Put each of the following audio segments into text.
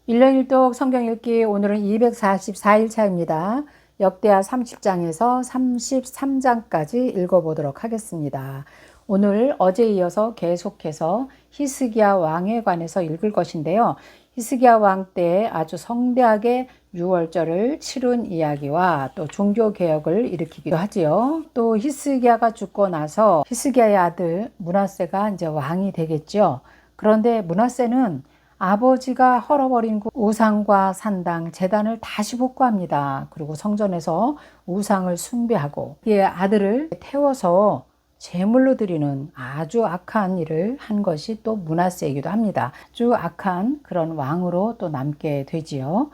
일년일독 성경 읽기 오늘은 244일 차입니다. 역대하 30장에서 33장까지 읽어보도록 하겠습니다. 오늘 어제에 이어서 계속해서 히스기야 왕에 관해서 읽을 것인데요. 히스기야 왕 때 아주 성대하게 유월절을 치룬 이야기와 또 종교개혁을 일으키기도 하지요. 또 히스기야가 죽고 나서 히스기야의 아들 므낫세가 이제 왕이 되겠죠. 그런데 므낫세는 아버지가 헐어버린 그 우상과 산당, 제단을 다시 복구합니다. 그리고 성전에서 우상을 숭배하고 그의 아들을 태워서 제물로 드리는 아주 악한 일을 한 것이 또 므낫세이기도 합니다. 아주 악한 그런 왕으로 또 남게 되지요.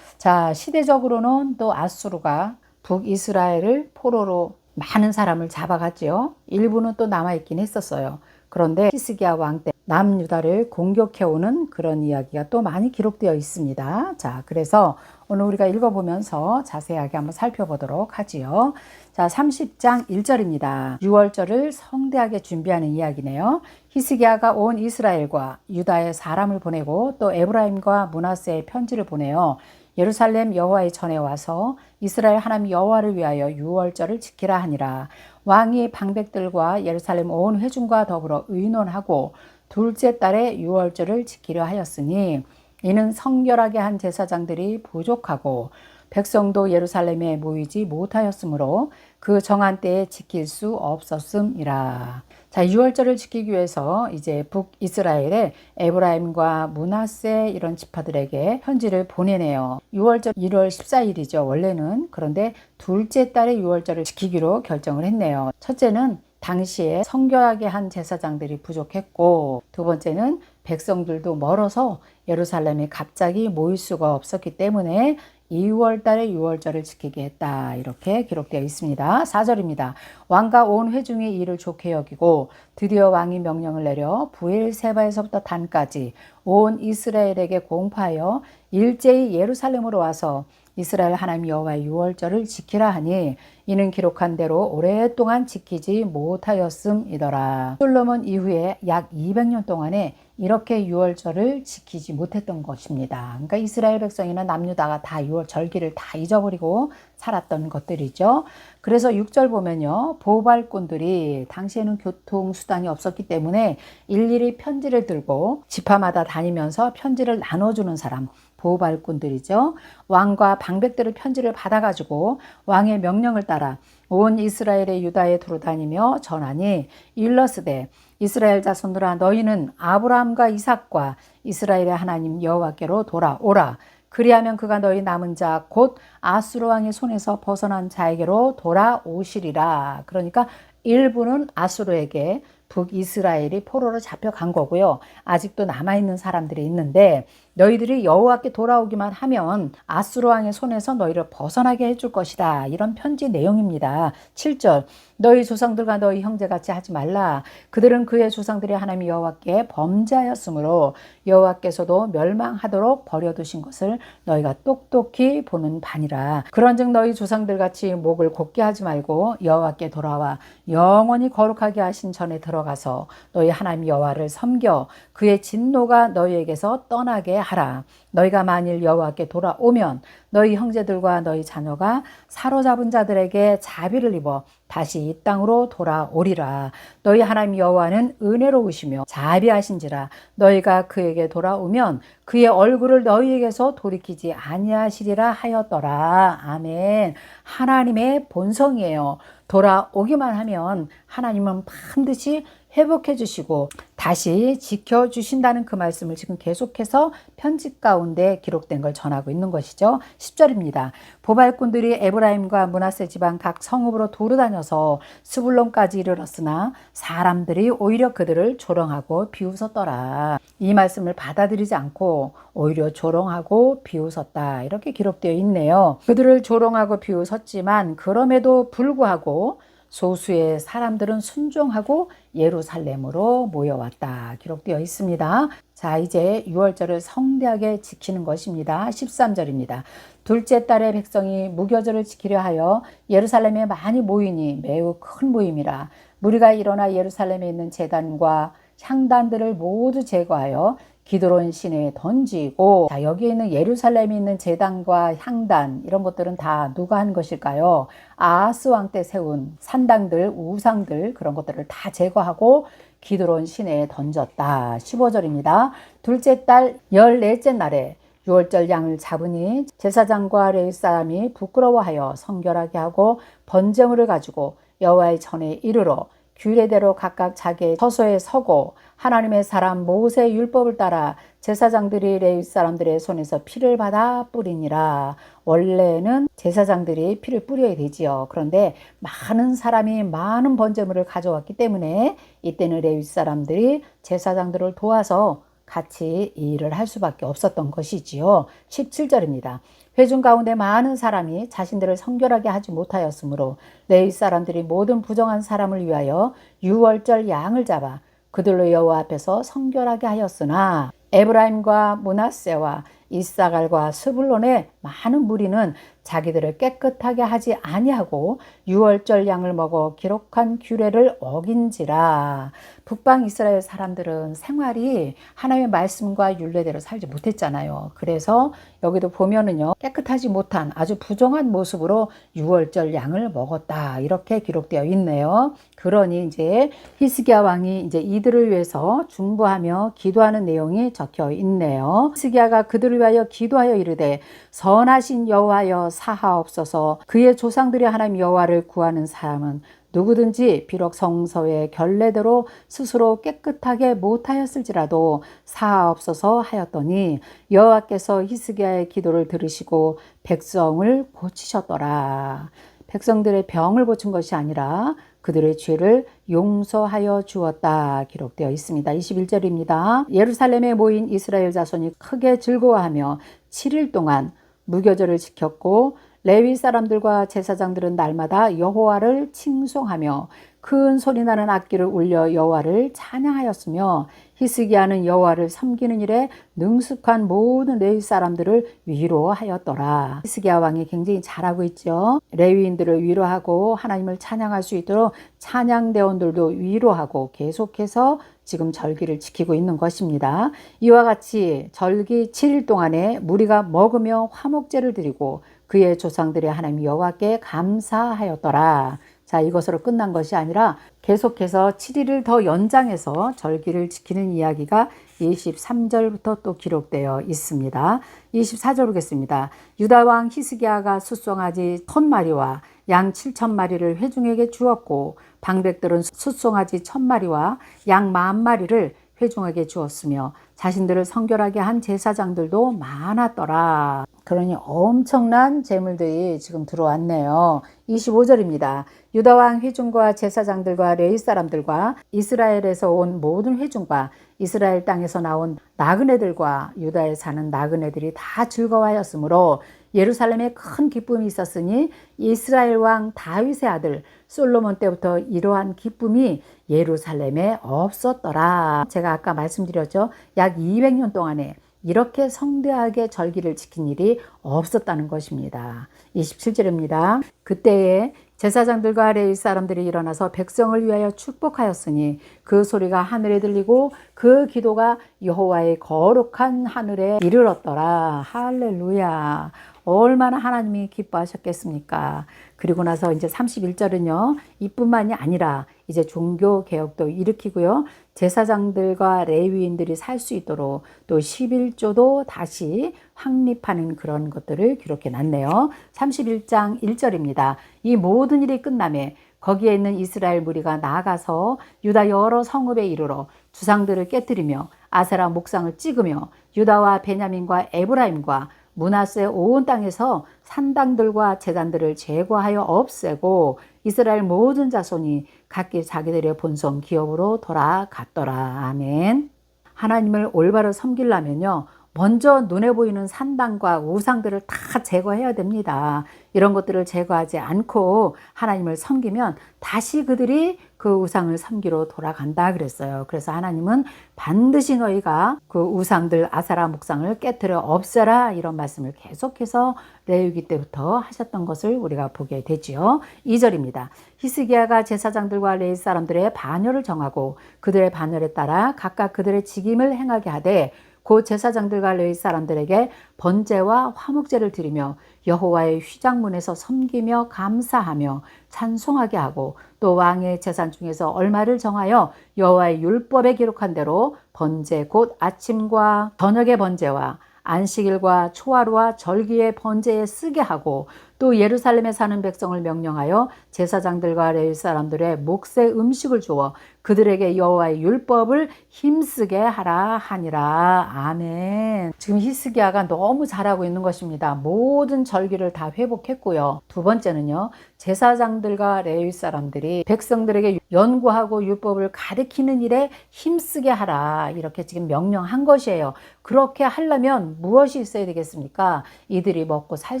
자, 시대적으로는 또 아수르가 북이스라엘을 포로로 많은 사람을 잡아갔지요. 일부는 또 남아있긴 했었어요. 그런데 히스기야 왕 때 남유다를 공격해오는 그런 이야기가 또 많이 기록되어 있습니다. 자, 그래서 오늘 우리가 읽어보면서 자세하게 한번 살펴보도록 하지요. 자, 30장 1절입니다. 유월절을 성대하게 준비하는 이야기네요. 히스기야가 온 이스라엘과 유다의 사람을 보내고 또 에브라임과 므낫세의 편지를 보내요. 예루살렘 여호와의 전에 와서 이스라엘 하나님 여호와를 위하여 유월절을 지키라 하니라. 왕이 방백들과 예루살렘 온 회중과 더불어 의논하고 둘째 달에 유월절을 지키려 하였으니 이는 성결하게 한 제사장들이 부족하고 백성도 예루살렘에 모이지 못하였으므로 그 정한 때에 지킬 수 없었음이라. 자, 유월절을 지키기 위해서 이제 북이스라엘의 에브라임과 므낫세 이런 지파들에게 편지를 보내네요. 유월절 1월 14일이죠. 원래는. 그런데 둘째 달에 유월절을 지키기로 결정을 했네요. 첫째는 당시에 성결하게 한 제사장들이 부족했고, 두 번째는 백성들도 멀어서 예루살렘에 갑자기 모일 수가 없었기 때문에 2월 달에 유월절을 지키게 했다. 이렇게 기록되어 있습니다. 4절입니다. 왕과 온 회중이 이를 좋게 여기고 드디어 왕이 명령을 내려 브엘세바에서부터 단까지 온 이스라엘에게 공파하여 일제히 예루살렘으로 와서 이스라엘 하나님 여호와의 유월절을 지키라 하니 이는 기록한 대로 오랫동안 지키지 못하였음이더라. 솔로몬 이후에 약 200년 동안에 이렇게 유월절을 지키지 못했던 것입니다. 그러니까 이스라엘 백성이나 남유다가 다 유월 절기를 다 잊어버리고 살았던 것들이죠. 그래서 6절 보면요. 보발꾼들이 당시에는 교통수단이 없었기 때문에 일일이 편지를 들고 지파마다 다니면서 편지를 나눠주는 사람, 보호발꾼들이죠. 왕과 방백들의 편지를 받아가지고 왕의 명령을 따라 온 이스라엘의 유다에 두루다니며 전하니 일러스되 이스라엘 자손들아 너희는 아브라함과 이삭과 이스라엘의 하나님 여호와께로 돌아오라. 그리하면 그가 너희 남은 자 곧 아수르 왕의 손에서 벗어난 자에게로 돌아오시리라. 그러니까 일부는 아수르에게 북이스라엘이 포로로 잡혀간 거고요. 아직도 남아있는 사람들이 있는데 너희들이 여호와께 돌아오기만 하면 아수르 왕의 손에서 너희를 벗어나게 해줄 것이다. 이런 편지 내용입니다. 7절 너희 조상들과 너희 형제같이 하지 말라. 그들은 그의 조상들이 하나님 여호와께 범죄하였으므로 여호와께서도 멸망하도록 버려두신 것을 너희가 똑똑히 보는 바니라. 그런즉 너희 조상들같이 목을 곧게 하지 말고 여호와께 돌아와 영원히 거룩하게 하신 전에 들어가서 너희 하나님 여호와를 섬겨 그의 진노가 너희에게서 떠나게 하라. 너희가 만일 여호와께 돌아오면 너희 형제들과 너희 자녀가 사로잡은 자들에게 자비를 입어 다시 이 땅으로 돌아오리라. 너희 하나님 여호와는 은혜로우시며 자비하신지라. 너희가 그에게 돌아오면 그의 얼굴을 너희에게서 돌이키지 아니하시리라 하였더라. 아멘. 하나님의 본성이에요. 돌아오기만 하면 하나님은 반드시 회복해 주시고 다시 지켜주신다는 그 말씀을 지금 계속해서 편지 가운데 기록된 걸 전하고 있는 것이죠. 10절입니다. 보발꾼들이 에브라임과 므낫세 지방 각 성읍으로 도르다녀서 스불론까지 이르렀으나 사람들이 오히려 그들을 조롱하고 비웃었더라. 이 말씀을 받아들이지 않고 오히려 조롱하고 비웃었다. 이렇게 기록되어 있네요. 그들을 조롱하고 비웃었지만 그럼에도 불구하고 소수의 사람들은 순종하고 예루살렘으로 모여왔다. 기록되어 있습니다. 자, 이제 유월절을 성대하게 지키는 것입니다. 13절입니다. 둘째 달에 백성이 무교절을 지키려 하여 예루살렘에 많이 모이니 매우 큰 모임이라. 무리가 일어나 예루살렘에 있는 제단과 향단들을 모두 제거하여 기드론 시내에 던지고, 자, 여기 있는 예루살렘에 있는 제단과 향단 이런 것들은 다 누가 한 것일까요? 아하스 왕 때 세운 산당들, 우상들 그런 것들을 다 제거하고 기드론 시내에 던졌다. 15절입니다. 둘째 달 14째 날에 유월절 양을 잡으니 제사장과 레위 사람이 부끄러워하여 성결하게 하고 번제물을 가지고 여호와의 전에 이르러 규례대로 각각 자기의 처소에 서고 하나님의 사람 모세의 율법을 따라 제사장들이 레위 사람들의 손에서 피를 받아 뿌리니라. 원래는 제사장들이 피를 뿌려야 되지요. 그런데 많은 사람이 많은 번제물을 가져왔기 때문에 이때는 레위 사람들이 제사장들을 도와서 같이 일을 할 수밖에 없었던 것이지요. 17절입니다. 회중 가운데 많은 사람이 자신들을 성결하게 하지 못하였으므로 레위 사람들이 모든 부정한 사람을 위하여 유월절 양을 잡아 그들로 여호와 앞에서 성결하게 하였으나 에브라임과 므낫세와 이사갈과 스불론의 많은 무리는 자기들을 깨끗하게 하지 아니하고 유월절 양을 먹어 기록한 규례를 어긴지라. 북방 이스라엘 사람들은 생활이 하나님의 말씀과 율례대로 살지 못했잖아요. 그래서 여기도 보면은요, 깨끗하지 못한 아주 부정한 모습으로 유월절 양을 먹었다 이렇게 기록되어 있네요. 그러니 이제 히스기야 왕이 이제 이들을 위해서 중보하며 기도하는 내용이 적혀 있네요. 히스기야가 그들을 위하여 기도하여 이르되 선하신 여호와여 사하옵소서. 그의 조상들이 하나님 여호와를 구하는 사람은 누구든지 비록 성서의 결례대로 스스로 깨끗하게 못하였을지라도 사하옵소서 하였더니 여호와께서 히스기야의 기도를 들으시고 백성을 고치셨더라. 백성들의 병을 고친 것이 아니라 그들의 죄를 용서하여 주었다 기록되어 있습니다. 21절입니다. 예루살렘에 모인 이스라엘 자손이 크게 즐거워하며 7일 동안 무교절을 지켰고 레위 사람들과 제사장들은 날마다 여호와를 칭송하며 큰 소리 나는 악기를 울려 여호와를 찬양하였으며 히스기야는 여호와를 섬기는 일에 능숙한 모든 레위 사람들을 위로하였더라. 히스기야 왕이 굉장히 잘하고 있죠. 레위인들을 위로하고 하나님을 찬양할 수 있도록 찬양대원들도 위로하고 계속해서 지금 절기를 지키고 있는 것입니다. 이와 같이 절기 7일 동안에 무리가 먹으며 화목제를 드리고 그의 조상들의 하나님 여호와께 감사하였더라. 자, 이것으로 끝난 것이 아니라 계속해서 7일을 더 연장해서 절기를 지키는 이야기가 23절부터 또 기록되어 있습니다. 24절 보겠습니다. 유다 왕 히스기야가 숫송아지 1000마리와 양 7000마리를 회중에게 주었고 방백들은 숫송아지 1000마리와 양 10,000마리를 회중에게 주었으며 자신들을 성결하게 한 제사장들도 많았더라. 그러니 엄청난 재물들이 지금 들어왔네요. 25절입니다. 유다왕 회중과 제사장들과 레위 사람들과 이스라엘에서 온 모든 회중과 이스라엘 땅에서 나온 나그네들과 유다에 사는 나그네들이 다 즐거워하였으므로 예루살렘에 큰 기쁨이 있었으니 이스라엘 왕 다윗의 아들 솔로몬 때부터 이러한 기쁨이 예루살렘에 없었더라. 제가 아까 말씀드렸죠. 약 200년 동안에 이렇게 성대하게 절기를 지킨 일이 없었다는 것입니다. 27절입니다. 그때에 제사장들과 레위 사람들이 일어나서 백성을 위하여 축복하였으니 그 소리가 하늘에 들리고 그 기도가 여호와의 거룩한 하늘에 이르렀더라. 할렐루야. 얼마나 하나님이 기뻐하셨겠습니까? 그리고 나서 이제 31절은요. 이뿐만이 아니라 이제 종교 개혁도 일으키고요. 제사장들과 레위인들이 살 수 있도록 또 11조도 다시 확립하는 그런 것들을 기록해 놨네요. 31장 1절입니다. 이 모든 일이 끝나매 거기에 있는 이스라엘 무리가 나아가서 유다 여러 성읍에 이르러 주상들을 깨뜨리며 아세라 목상을 찍으며 유다와 베냐민과 에브라임과 므낫세 온 땅에서 산당들과 제단들을 제거하여 없애고 이스라엘 모든 자손이 각기 자기들의 본성 기업으로 돌아갔더라. 아멘. 하나님을 올바로 섬기려면요. 먼저 눈에 보이는 산당과 우상들을 다 제거해야 됩니다. 이런 것들을 제거하지 않고 하나님을 섬기면 다시 그들이 그 우상을 섬기러 돌아간다 그랬어요. 그래서 하나님은 반드시 너희가 그 우상들 아세라 목상을 깨트려 없애라 이런 말씀을 계속해서 레위기 때부터 하셨던 것을 우리가 보게 되지요. 2절입니다. 히스기야가 제사장들과 레위 사람들의 반열을 정하고 그들의 반열에 따라 각각 그들의 직임을 행하게 하되 곧 제사장들과 레위 사람들에게 번제와 화목제를 드리며 여호와의 휘장문에서 섬기며 감사하며 찬송하게 하고 또 왕의 재산 중에서 얼마를 정하여 여호와의 율법에 기록한 대로 번제 곧 아침과 저녁의 번제와 안식일과 초하루와 절기의 번제에 쓰게 하고 또 예루살렘에 사는 백성을 명령하여 제사장들과 레위 사람들의 몫의 음식을 주어 그들에게 여호와의 율법을 힘쓰게 하라 하니라. 아멘. 지금 히스기야가 너무 잘하고 있는 것입니다. 모든 절기를 다 회복했고요. 두 번째는요, 제사장들과 레위 사람들이 백성들에게 연구하고 율법을 가르치는 일에 힘쓰게 하라, 이렇게 지금 명령한 것이에요. 그렇게 하려면 무엇이 있어야 되겠습니까? 이들이 먹고 살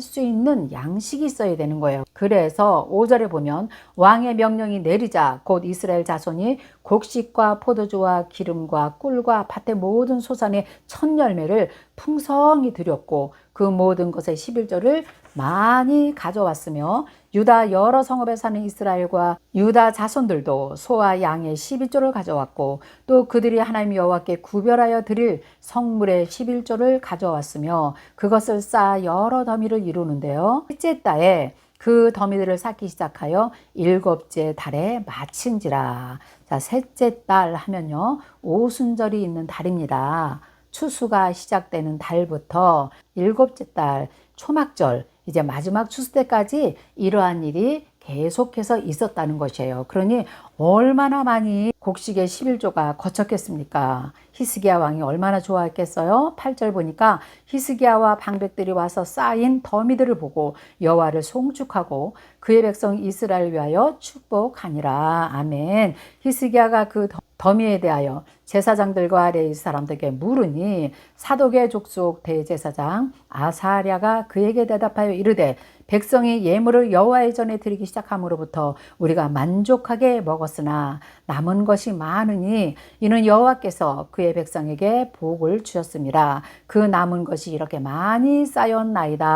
수 있는 양식이 있어야 되는 거예요. 그래서 5절에 보면 왕의 명령이 내리자 곧 이스라엘 자손이 곡식과 포도주와 기름과 꿀과 밭의 모든 소산의 첫 열매를 풍성히 드렸고 그 모든 것의 11조를 많이 가져왔으며 유다 여러 성읍에 사는 이스라엘과 유다 자손들도 소와 양의 12조를 가져왔고 또 그들이 하나님 여호와께 구별하여 드릴 성물의 11조를 가져왔으며 그것을 쌓아 여러 더미를 이루는데요. 셋째 달에 그 더미들을 쌓기 시작하여 일곱째 달에 마친지라. 자, 셋째 달 하면요, 오순절이 있는 달입니다. 추수가 시작되는 달부터 일곱째 달 초막절, 이제 마지막 추수 때까지 이러한 일이 계속해서 있었다는 것이에요. 그러니 얼마나 많이 곡식의 11조가 거쳤겠습니까? 히스기야 왕이 얼마나 좋아했겠어요? 8절 보니까 히스기야와 방백들이 와서 쌓인 더미들을 보고 여호와를 송축하고 그의 백성 이스라엘 위하여 축복하니라. 아멘. 히스기야가 그 더미에 대하여 제사장들과 레위 사람들에게 물으니 사독의 족속 대제사장 아사랴가 그에게 대답하여 이르되 백성이 예물을 여호와의 전에 드리기 시작함으로부터 우리가 만족하게 먹었으나 남은 것이 많으니 이는 여호와께서 그의 백성에게 복을 주셨습니다. 그 남은 것이 이렇게 많이 쌓였나이다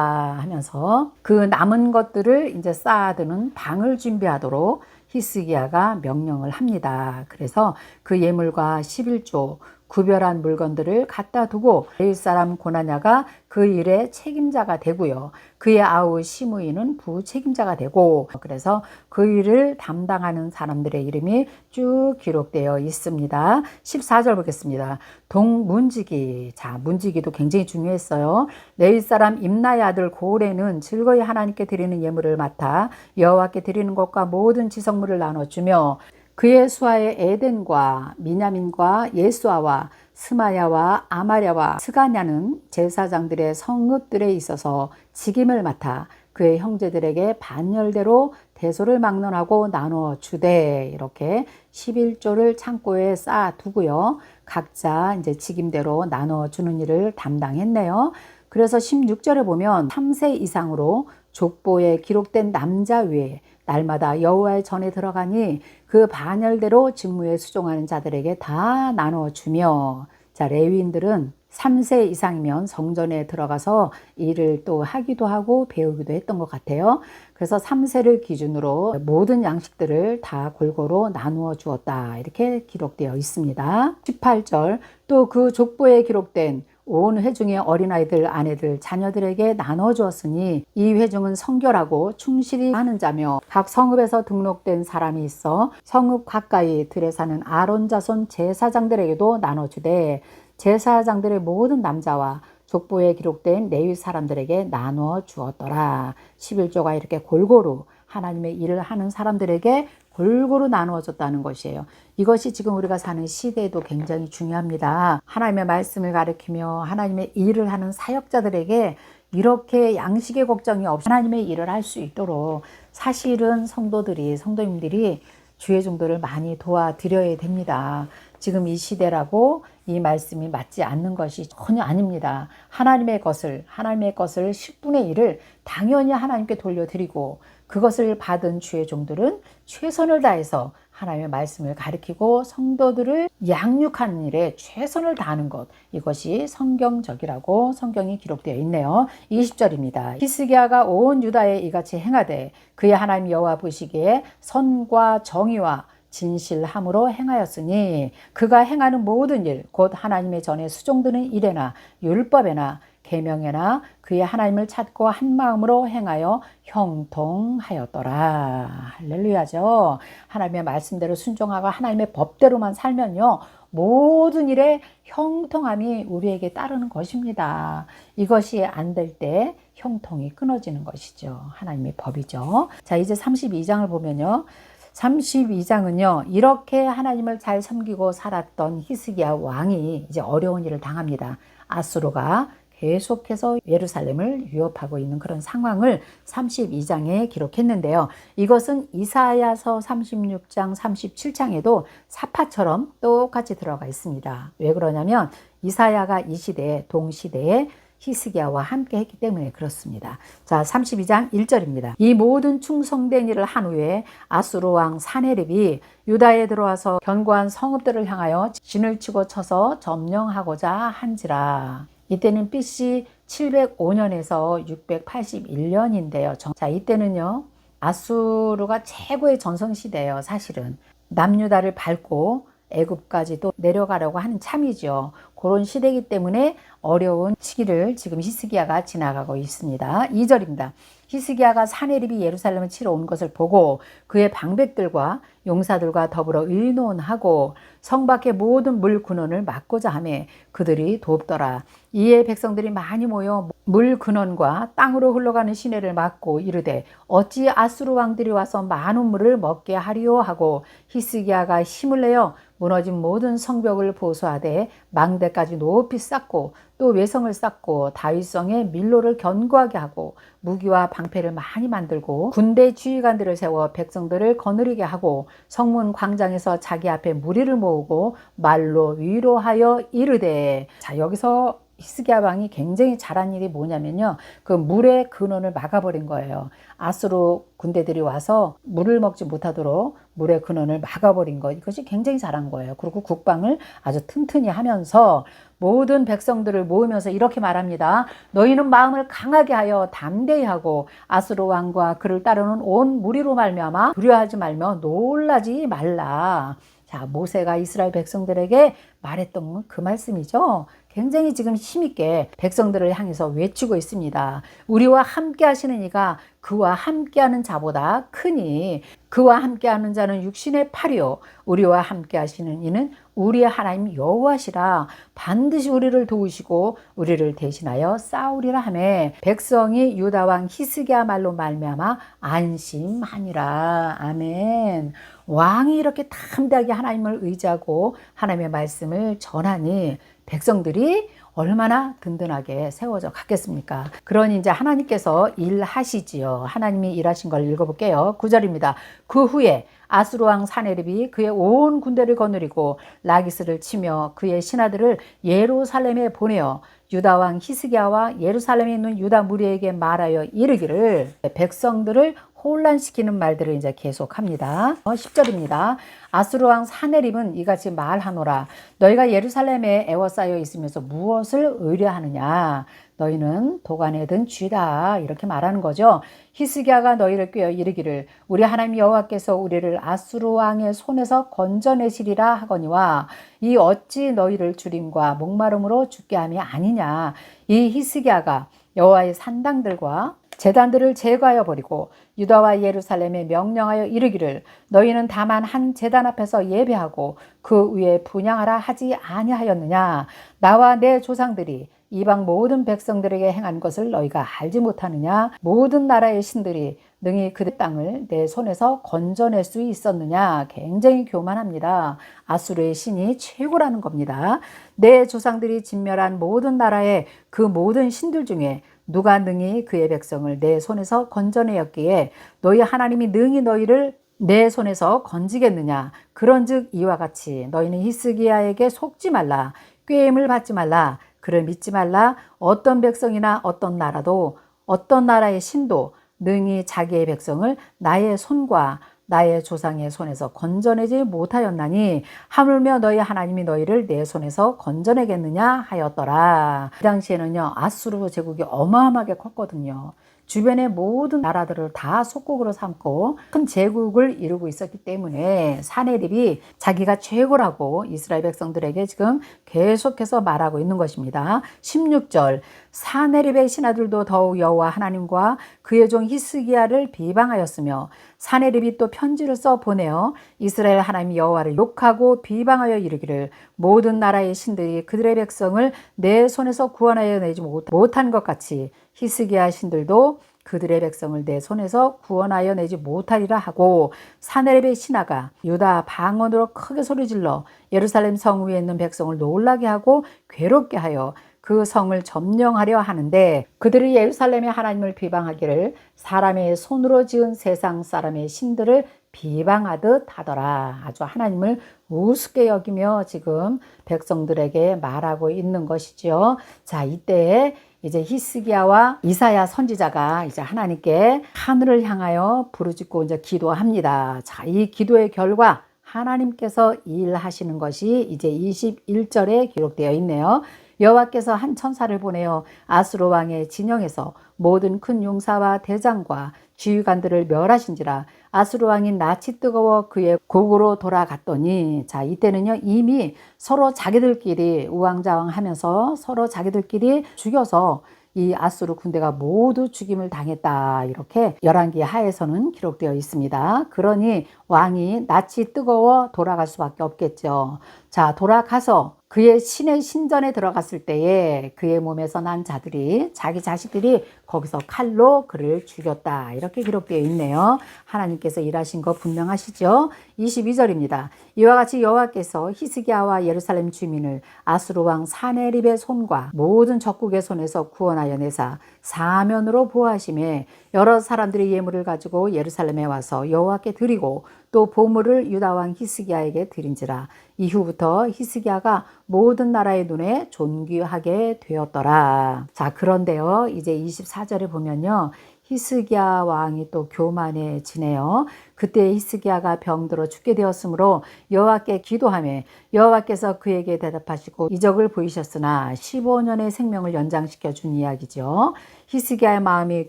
하면서 그 남은 것들을 이제 쌓아두는 방을 준비하도록 히스기야가 명령을 합니다. 그래서 그 예물과 11조 구별한 물건들을 갖다 두고 레위 사람 고나냐가 그 일의 책임자가 되고요. 그의 아우 시므이는 부책임자가 되고 그래서 그 일을 담당하는 사람들의 이름이 쭉 기록되어 있습니다. 14절 보겠습니다. 동문지기. 자, 문지기도 굉장히 중요했어요. 레위 사람 임나의 아들 고레는 즐거이 하나님께 드리는 예물을 맡아 여호와께 드리는 것과 모든 지성물을 나눠주며 그의 수하의 에덴과 미냐민과 예수아와 스마야와 아마랴와 스가냐는 제사장들의 성읍들에 있어서 직임을 맡아 그의 형제들에게 반열대로 대소를 막론하고 나누어 주되 이렇게 11조를 창고에 쌓아 두고요. 각자 이제 직임대로 나누어 주는 일을 담당했네요. 그래서 16절에 보면 3세 이상으로 족보에 기록된 남자 외에 날마다 여호와의 전에 들어가니 그 반열대로 직무에 수종하는 자들에게 다 나누어 주며 자, 레위인들은 3세 이상이면 성전에 들어가서 일을 또 하기도 하고 배우기도 했던 것 같아요. 그래서 3세를 기준으로 모든 양식들을 다 골고루 나누어 주었다 이렇게 기록되어 있습니다. 18절 또 그 족보에 기록된 온 회중의 어린아이들, 아내들, 자녀들에게 나눠 주었으니 이 회중은 성결하고 충실히 하는 자며 각 성읍에서 등록된 사람이 있어 성읍 가까이 들에 사는 아론 자손 제사장들에게도 나눠주되 제사장들의 모든 남자와 족보에 기록된 레위 사람들에게 나누어 주었더라. 11조가 이렇게 골고루 하나님의 일을 하는 사람들에게 골고루 나누어졌다는 것이에요. 이것이 지금 우리가 사는 시대에도 굉장히 중요합니다. 하나님의 말씀을 가르치며 하나님의 일을 하는 사역자들에게 이렇게 양식의 걱정이 없이 하나님의 일을 할 수 있도록 사실은 성도님들이 주의 종도를 많이 도와드려야 됩니다. 지금 이 시대라고 이 말씀이 맞지 않는 것이 전혀 아닙니다. 하나님의 것을 10분의 1을 당연히 하나님께 돌려드리고 그것을 받은 주의 종들은 최선을 다해서 하나님의 말씀을 가르치고 성도들을 양육하는 일에 최선을 다하는 것, 이것이 성경적이라고 성경이 기록되어 있네요. 20절입니다. 히스기야가 온 유다에 이같이 행하되 그의 하나님 여호와 보시기에 선과 정의와 진실함으로 행하였으니 그가 행하는 모든 일 곧 하나님의 전에 수종드는 일에나 율법에나 계명에나 그의 하나님을 찾고 한 마음으로 행하여 형통하였더라. 할렐루야죠. 하나님의 말씀대로 순종하고 하나님의 법대로만 살면요, 모든 일에 형통함이 우리에게 따르는 것입니다. 이것이 안 될 때 형통이 끊어지는 것이죠. 하나님의 법이죠. 자, 이제 32장을 보면요, 32장은요, 이렇게 하나님을 잘 섬기고 살았던 히스기야 왕이 이제 어려운 일을 당합니다. 아수르가 계속해서 예루살렘을 위협하고 있는 그런 상황을 32장에 기록했는데요. 이것은 이사야서 36장, 37장에도 사파처럼 똑같이 들어가 있습니다. 왜 그러냐면 이사야가 이 시대에 동시대에 히스기야와 함께 했기 때문에 그렇습니다. 자, 32장 1절입니다. 이 모든 충성된 일을 한 후에 아수르 왕 사네립이 유다에 들어와서 견고한 성읍들을 향하여 진을 치고 쳐서 점령하고자 한지라. 이때는 BC 705년에서 681년인데요. 자, 이때는요, 아수르가 최고의 전성시대예요. 사실은 남유다를 밟고 애굽까지도 내려가려고 하는 참이죠. 그런 시대이기 때문에 어려운 시기를 지금 히스기야가 지나가고 있습니다. 2절입니다. 히스기야가 사네립이 예루살렘을 치러 온 것을 보고 그의 방백들과 용사들과 더불어 의논하고 성 밖의 모든 물 근원을 막고자 하며 그들이 돕더라. 이에 백성들이 많이 모여 물 근원과 땅으로 흘러가는 시내를 막고 이르되 어찌 아수르 왕들이 와서 많은 물을 먹게 하리요 하고 히스기야가 힘을 내어 무너진 모든 성벽을 보수하되 망대까지 높이 쌓고 또 외성을 쌓고 다윗성에 밀로를 견고하게 하고 무기와 방패를 많이 만들고 군대 지휘관들을 세워 백성들을 거느리게 하고 성문 광장에서 자기 앞에 무리를 모으고 말로 위로하여 이르되. 자, 여기서 히스기야 왕이 굉장히 잘한 일이 뭐냐면요, 그 물의 근원을 막아버린 거예요. 아수르 군대들이 와서 물을 먹지 못하도록 물의 근원을 막아버린 것, 이것이 굉장히 잘한 거예요. 그리고 국방을 아주 튼튼히 하면서 모든 백성들을 모으면서 이렇게 말합니다. 너희는 마음을 강하게 하여 담대히 하고 아수르 왕과 그를 따르는 온 무리로 말미암아 두려워하지 말며 놀라지 말라. 자, 모세가 이스라엘 백성들에게 말했던 그 말씀이죠. 굉장히 지금 힘있게 백성들을 향해서 외치고 있습니다. 우리와 함께 하시는 이가 그와 함께하는 자보다 크니 그와 함께하는 자는 육신의 팔이요 우리와 함께하시는 이는 우리의 하나님 여호와시라. 반드시 우리를 도우시고 우리를 대신하여 싸우리라 하매 백성이 유다 왕 히스기야 말로 말미암아 안심하니라. 아멘. 왕이 이렇게 담대하게 하나님을 의지하고 하나님의 말씀을 전하니 백성들이 얼마나 든든하게 세워져 갔겠습니까? 그러니 이제 하나님께서 일하시지요. 하나님이 일하신 걸 읽어볼게요. 9절입니다. 그 후에 아수르 왕 사네립이 그의 온 군대를 거느리고 라기스를 치며 그의 신하들을 예루살렘에 보내어 유다 왕 히스기야와 예루살렘에 있는 유다 무리에게 말하여 이르기를. 백성들을 혼란시키는 말들을 이제 계속합니다. 10절입니다. 아수르 왕 사네립은 이같이 말하노라. 너희가 예루살렘에 에워싸여 있으면서 무엇을 의뢰하느냐? 너희는 도간에 든 쥐다. 이렇게 말하는 거죠. 히스기야가 너희를 꾀어 이르기를 우리 하나님 여호와께서 우리를 아수르 왕의 손에서 건져내시리라 하거니와 이 어찌 너희를 주림과 목마름으로 죽게 함이 아니냐. 이 히스기야가 여호와의 산당들과 제단들을 제거하여 버리고 유다와 예루살렘에 명령하여 이르기를 너희는 다만 한 제단 앞에서 예배하고 그 위에 분향하라 하지 아니하였느냐. 나와 내 조상들이 이방 모든 백성들에게 행한 것을 너희가 알지 못하느냐. 모든 나라의 신들이 능히 그 땅을 내 손에서 건져낼 수 있었느냐. 굉장히 교만합니다. 아수르의 신이 최고라는 겁니다. 내 조상들이 진멸한 모든 나라의 그 모든 신들 중에 누가 능히 그의 백성을 내 손에서 건져내었기에 너희 하나님이 능히 너희를 내 손에서 건지겠느냐. 그런즉 이와 같이 너희는 히스기야에게 속지 말라. 꾀임을 받지 말라. 그를 믿지 말라. 어떤 백성이나 어떤 나라도 어떤 나라의 신도 능히 자기의 백성을 나의 손과 나의 조상의 손에서 건져내지 못하였나니 하물며 너희 하나님이 너희를 내 손에서 건져내겠느냐 하였더라. 그 당시에는요, 아수르 제국이 어마어마하게 컸거든요. 주변의 모든 나라들을 다 속국으로 삼고 큰 제국을 이루고 있었기 때문에 사네립이 자기가 최고라고 이스라엘 백성들에게 지금 계속해서 말하고 있는 것입니다. 16절, 사네립의 신하들도 더욱 여호와 하나님과 그의 종 히스기야를 비방하였으며 사네립이 또 편지를 써 보내어 이스라엘 하나님 여호와를 욕하고 비방하여 이르기를 모든 나라의 신들이 그들의 백성을 내 손에서 구원하여 내지 못한 것 같이 히스기야 신들도 그들의 백성을 내 손에서 구원하여 내지 못하리라 하고 사네립의 신하가 유다 방언으로 크게 소리질러 예루살렘 성 위에 있는 백성을 놀라게 하고 괴롭게 하여 그 성을 점령하려 하는데 그들이 예루살렘의 하나님을 비방하기를 사람의 손으로 지은 세상 사람의 신들을 비방하듯 하더라. 아주 하나님을 우습게 여기며 지금 백성들에게 말하고 있는 것이죠. 자, 이때 이제 히스기야와 이사야 선지자가 이제 하나님께 하늘을 향하여 부르짖고 이제 기도합니다. 자, 이 기도의 결과 하나님께서 일하시는 것이 이제 21절에 기록되어 있네요. 여호와께서 한 천사를 보내어 아수르 왕의 진영에서 모든 큰 용사와 대장과 지휘관들을 멸하신지라. 아수르 왕이 낯이 뜨거워 그의 곡으로 돌아갔더니, 자, 이때는요 이미 서로 자기들끼리 우왕좌왕하면서 서로 자기들끼리 죽여서 이 아수르 군대가 모두 죽임을 당했다, 이렇게 열왕기 하에서는 기록되어 있습니다. 그러니 왕이 낯이 뜨거워 돌아갈 수밖에 없겠죠. 자, 돌아가서 그의 신의 신전에 들어갔을 때에 그의 몸에서 난 자들이, 자기 자식들이 거기서 칼로 그를 죽였다, 이렇게 기록되어 있네요. 하나님께서 일하신 거 분명하시죠. 22절입니다. 이와 같이 여호와께서 히스기야와 예루살렘 주민을 아수르 왕 사네립의 손과 모든 적국의 손에서 구원하여 내사 사면으로 보호하심에 여러 사람들이 예물을 가지고 예루살렘에 와서 여호와께 드리고 또 보물을 유다 왕 히스기야에게 드린지라. 이후부터 히스기야가 모든 나라의 눈에 존귀하게 되었더라. 자, 그런데요, 이제 24절에 보면요, 히스기야 왕이 또 교만해지네요. 그때 히스기야가 병들어 죽게 되었으므로 여호와께 기도하며 여호와께서 그에게 대답하시고 이적을 보이셨으나 15년의 생명을 연장시켜 준 이야기죠. 히스기야의 마음이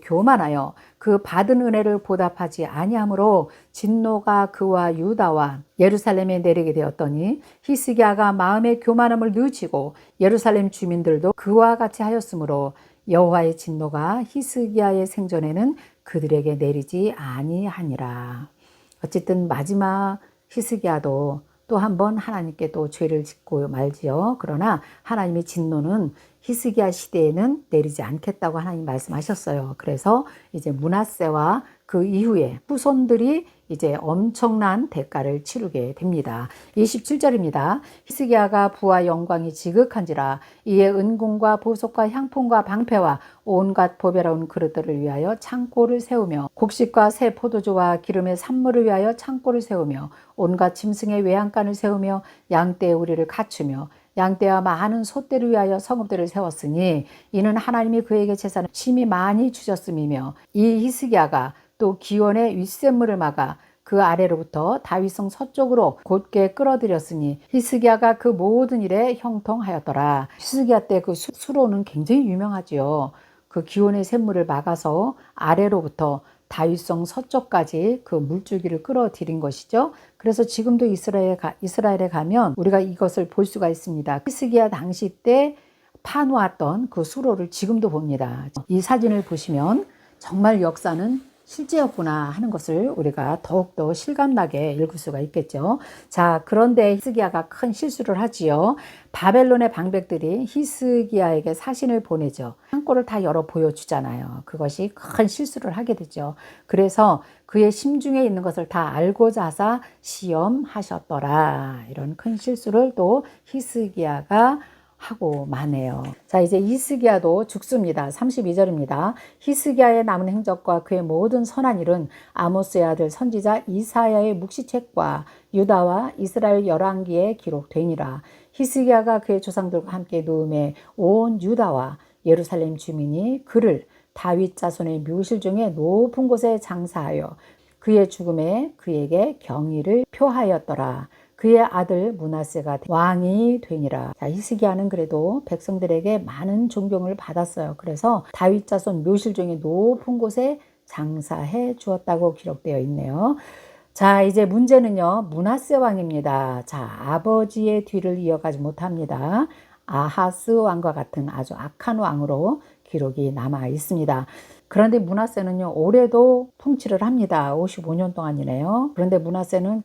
교만하여 그 받은 은혜를 보답하지 아니하므로 진노가 그와 유다와 예루살렘에 내리게 되었더니 히스기야가 마음의 교만함을 늦추고 예루살렘 주민들도 그와 같이 하였으므로 여호와의 진노가 히스기야의 생전에는 그들에게 내리지 아니하니라. 어쨌든 마지막 히스기야도 또 한 번 하나님께 또 죄를 짓고 말지요. 그러나 하나님의 진노는 히스기야 시대에는 내리지 않겠다고 하나님 말씀하셨어요. 그래서 이제 므낫세와 그 이후에 후손들이 이제 엄청난 대가를 치르게 됩니다. 27절입니다. 히스기야가 부와 영광이 지극한지라 이에 은궁과 보석과 향품과 방패와 온갖 보배로운 그릇들을 위하여 창고를 세우며 곡식과 새 포도주와 기름의 산물을 위하여 창고를 세우며 온갖 짐승의 외양간을 세우며 양떼의 우리를 갖추며 양떼와 많은 소떼를 위하여 성읍들을 세웠으니 이는 하나님이 그에게 재산을 심히 많이 주셨음이며 이 히스기야가 또 기온의 윗샘물을 막아 그 아래로부터 다윗성 서쪽으로 곧게 끌어들였으니 히스기야가 그 모든 일에 형통하였더라. 히스기야 때 그 수로는 굉장히 유명하지요. 그 기온의 샘물을 막아서 아래로부터 다윗성 서쪽까지 그 물줄기를 끌어들인 것이죠. 그래서 지금도 이스라엘에 가면 우리가 이것을 볼 수가 있습니다. 히스기야 당시 때 파놓았던 그 수로를 지금도 봅니다. 이 사진을 보시면 정말 역사는 실제였구나 하는 것을 우리가 더욱더 실감나게 읽을 수가 있겠죠. 자, 그런데 히스기야가 큰 실수를 하지요. 바벨론의 방백들이 히스기야에게 사신을 보내죠. 창고를 다 열어 보여주잖아요. 그것이 큰 실수를 하게 되죠. 그래서 그의 심중에 있는 것을 다 알고자 하사 시험하셨더라. 이런 큰 실수를 또 히스기야가 하고 마네요. 자, 이제 히스기야도 죽습니다. 32절입니다. 히스기야의 남은 행적과 그의 모든 선한 일은 아모스의 아들 선지자 이사야의 묵시책과 유다와 이스라엘 열왕기에 기록되니라. 히스기야가 그의 조상들과 함께 누움에 온 유다와 예루살렘 주민이 그를 다윗 자손의 묘실 중에 높은 곳에 장사하여 그의 죽음에 그에게 경의를 표하였더라. 그의 아들 므낫세가 왕이 되니라. 자, 히스기야는 그래도 백성들에게 많은 존경을 받았어요. 그래서 다윗 자손 묘실 중에 높은 곳에 장사해 주었다고 기록되어 있네요. 자, 이제 문제는요, 므낫세 왕입니다. 자, 아버지의 뒤를 이어가지 못합니다. 아하스 왕과 같은 아주 악한 왕으로 기록이 남아 있습니다. 그런데 므낫세는요, 올해도 통치를 합니다. 55년 동안이네요. 그런데 므낫세는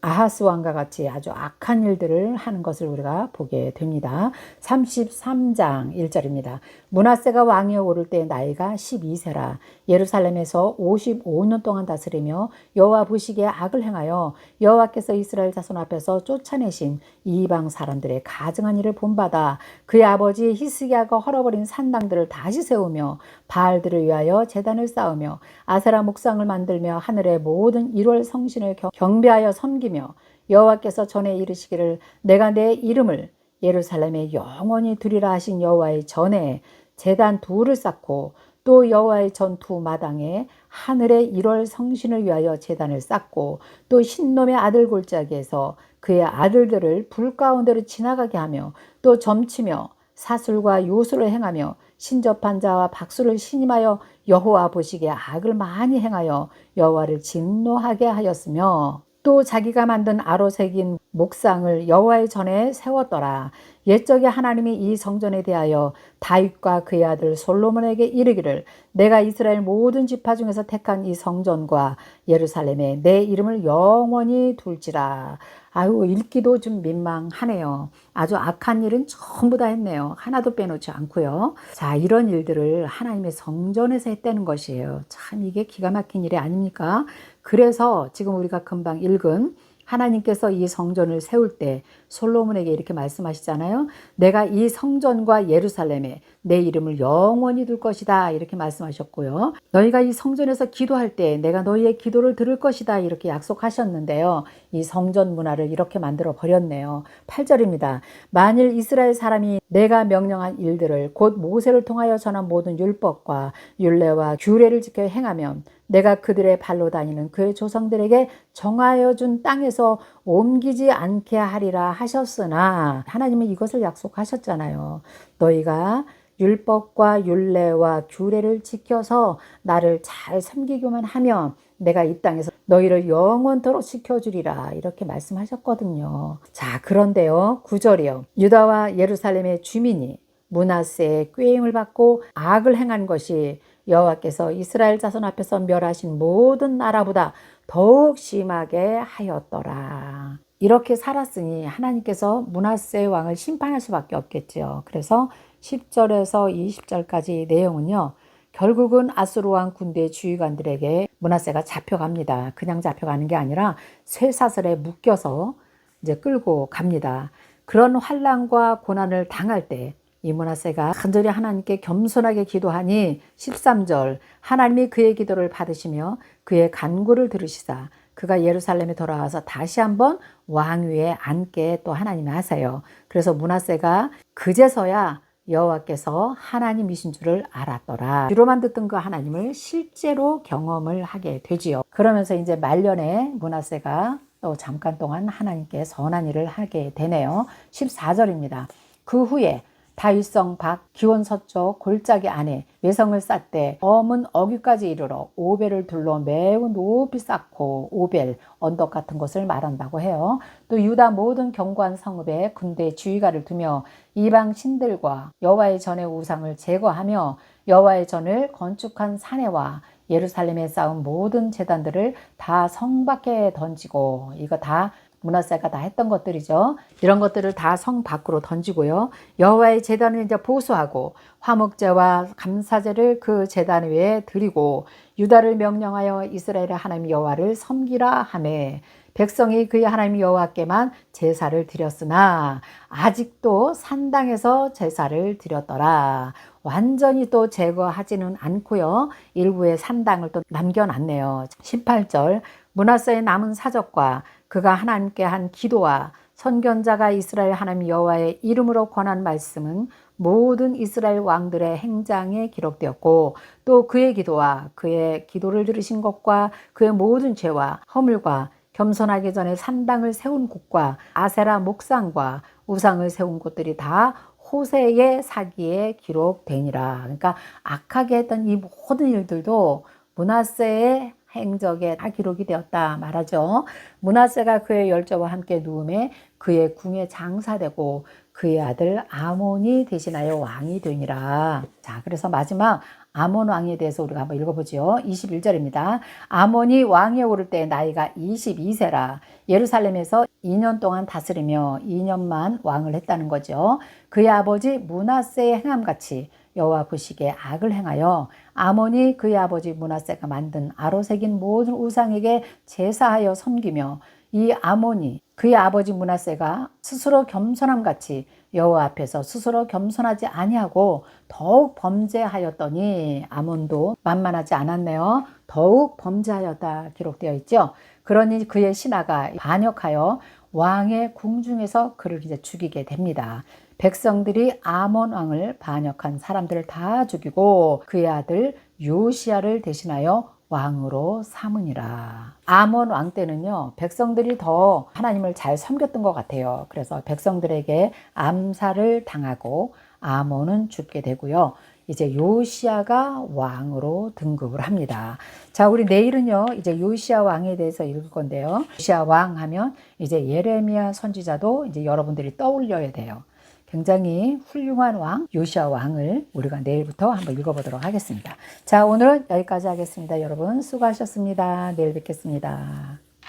아하스 왕과 같이 아주 악한 일들을 하는 것을 우리가 보게 됩니다. 33장 1절입니다. 므낫세가 왕위에 오를 때 나이가 12세라. 예루살렘에서 55년 동안 다스리며 여호와 보시기에 악을 행하여 여호와께서 이스라엘 자손 앞에서 쫓아내신 이방 사람들의 가증한 일을 본받아 그의 아버지 히스기야가 헐어버린 산당들을 다시 세우며 바알들을 위하여 제단을 쌓으며 아세라 목상을 만들며 하늘의 모든 1월 성신을 경배하여 섬기며 여호와께서 전에 이르시기를 내가 내 이름을 예루살렘에 영원히 두리라 하신 여호와의 전에 제단 둘을 쌓고 또 여호와의 전투 마당에 하늘의 1월 성신을 위하여 제단을 쌓고 또 신놈의 아들 골짜기에서 그의 아들들을 불 가운데로 지나가게 하며 또 점치며 사술과 요술을 행하며 신접한 자와 박수를 신임하여 여호와 보시기에 악을 많이 행하여 여호와를 진노하게 하였으며 또 자기가 만든 아로 새긴 목상을 여호와의 전에 세웠더라. 옛적에 하나님이 이 성전에 대하여 다윗과 그의 아들 솔로몬에게 이르기를 내가 이스라엘 모든 지파 중에서 택한 이 성전과 예루살렘에 내 이름을 영원히 둘지라. 아유, 읽기도 좀 민망하네요. 아주 악한 일은 전부 다 했네요. 하나도 빼놓지 않고요. 자, 이런 일들을 하나님의 성전에서 했다는 것이에요. 참 이게 기가 막힌 일이 아닙니까? 그래서 지금 우리가 금방 읽은 하나님께서 이 성전을 세울 때 솔로몬에게 이렇게 말씀하시잖아요. 내가 이 성전과 예루살렘에 내 이름을 영원히 둘 것이다 이렇게 말씀하셨고요. 너희가 이 성전에서 기도할 때 내가 너희의 기도를 들을 것이다 이렇게 약속하셨는데요. 이 성전 문화를 이렇게 만들어 버렸네요. 8절입니다. 만일 이스라엘 사람이 내가 명령한 일들을 곧 모세를 통하여 전한 모든 율법과 율례와 규례를 지켜 행하면 내가 그들의 발로 다니는 그의 조상들에게 정하여 준 땅에서 옮기지 않게 하리라 하셨으나 하나님은 이것을 약속하셨잖아요. 너희가 율법과 율례와 규례를 지켜서 나를 잘 섬기기만 하면 내가 이 땅에서 너희를 영원토록 지켜주리라 이렇게 말씀하셨거든요. 자, 그런데요 9절이요. 유다와 예루살렘의 주민이 므낫세의 꾀임을 받고 악을 행한 것이 여호와께서 이스라엘 자손 앞에서 멸하신 모든 나라보다 더욱 심하게 하였더라. 이렇게 살았으니 하나님께서 므낫세 왕을 심판할 수밖에 없겠죠. 그래서 10절에서 20절까지 내용은요. 결국은 아수르 왕 군대 지휘관들에게 므낫세가 잡혀갑니다. 그냥 잡혀가는 게 아니라 쇠사슬에 묶여서 이제 끌고 갑니다. 그런 환난과 고난을 당할 때 이 므낫세가 간절히 하나님께 겸손하게 기도하니 13절 하나님이 그의 기도를 받으시며 그의 간구를 들으시사 그가 예루살렘에 돌아와서 다시 한번 왕위에 앉게 또 하나님이 하세요. 그래서 므낫세가 그제서야 여호와께서 하나님이신 줄을 알았더라. 귀로만 듣던 그 하나님을 실제로 경험을 하게 되지요. 그러면서 이제 말년에 므낫세가 또 잠깐 동안 하나님께 선한 일을 하게 되네요. 14절입니다. 그 후에 다윗성 밖 기온 서쪽 골짜기 안에 외성을 쌓되 검은 어귀까지 이르러 오벨을 둘러 매우 높이 쌓고 오벨 언덕 같은 곳을 말한다고 해요. 또 유다 모든 견고한 성읍에 군대 지휘관을 두며 이방 신들과 여호와의 전의 우상을 제거하며 여호와의 전을 건축한 사내와 예루살렘에 쌓은 모든 제단들을 다 성 밖에 던지고 이거 다 므낫세가 다 했던 것들이죠. 이런 것들을 다 성 밖으로 던지고요. 여호와의 제단을 이제 보수하고 화목제와 감사제를 그 제단 위에 드리고 유다를 명령하여 이스라엘의 하나님 여호와를 섬기라 하매 백성이 그의 하나님 여호와께만 제사를 드렸으나 아직도 산당에서 제사를 드렸더라. 완전히 또 제거하지는 않고요. 일부의 산당을 또 남겨놨네요. 18절 므낫세의 남은 사적과 그가 하나님께 한 기도와 선견자가 이스라엘 하나님 여호와의 이름으로 권한 말씀은 모든 이스라엘 왕들의 행장에 기록되었고 또 그의 기도와 그의 기도를 들으신 것과 그의 모든 죄와 허물과 겸손하기 전에 산당을 세운 곳과 아세라 목상과 우상을 세운 곳들이 다 호세의 사기에 기록되니라. 그러니까 악하게 했던 이 모든 일들도 므낫세의 행적에 다 기록이 되었다 말하죠. 므낫세가 그의 열조와 함께 누움에 그의 궁에 장사되고 그의 아들 아몬이 대신하여 왕이 되니라. 자, 그래서 마지막 아몬 왕에 대해서 우리가 한번 읽어보죠. 21절입니다. 아몬이 왕에 오를 때 나이가 22세라. 예루살렘에서 2년 동안 다스리며 2년만 왕을 했다는 거죠. 그의 아버지 므낫세의 행함같이 여호와 보시기에 악을 행하여 아몬이 그의 아버지 므낫세가 만든 아로 새긴 모든 우상에게 제사하여 섬기며 이 아몬이 그의 아버지 므낫세가 스스로 겸손함 같이 여호와 앞에서 스스로 겸손하지 아니하고 더욱 범죄하였더니 아몬도 만만하지 않았네요. 더욱 범죄하였다 기록되어 있죠. 그러니 그의 신하가 반역하여 왕의 궁중에서 그를 이제 죽이게 됩니다. 백성들이 아몬 왕을 반역한 사람들을 다 죽이고 그의 아들 요시야를 대신하여 왕으로 삼으니라. 아몬 왕 때는요, 백성들이 더 하나님을 잘 섬겼던 것 같아요. 그래서 백성들에게 암살을 당하고 아몬은 죽게 되고요. 이제 요시야가 왕으로 등극을 합니다. 자, 우리 내일은요, 이제 요시야 왕에 대해서 읽을 건데요. 요시야 왕 하면 이제 예레미야 선지자도 이제 여러분들이 떠올려야 돼요. 굉장히 훌륭한 왕, 요시야 왕을 우리가 내일부터 한번 읽어보도록 하겠습니다. 자, 오늘은 여기까지 하겠습니다. 여러분 수고하셨습니다. 내일 뵙겠습니다.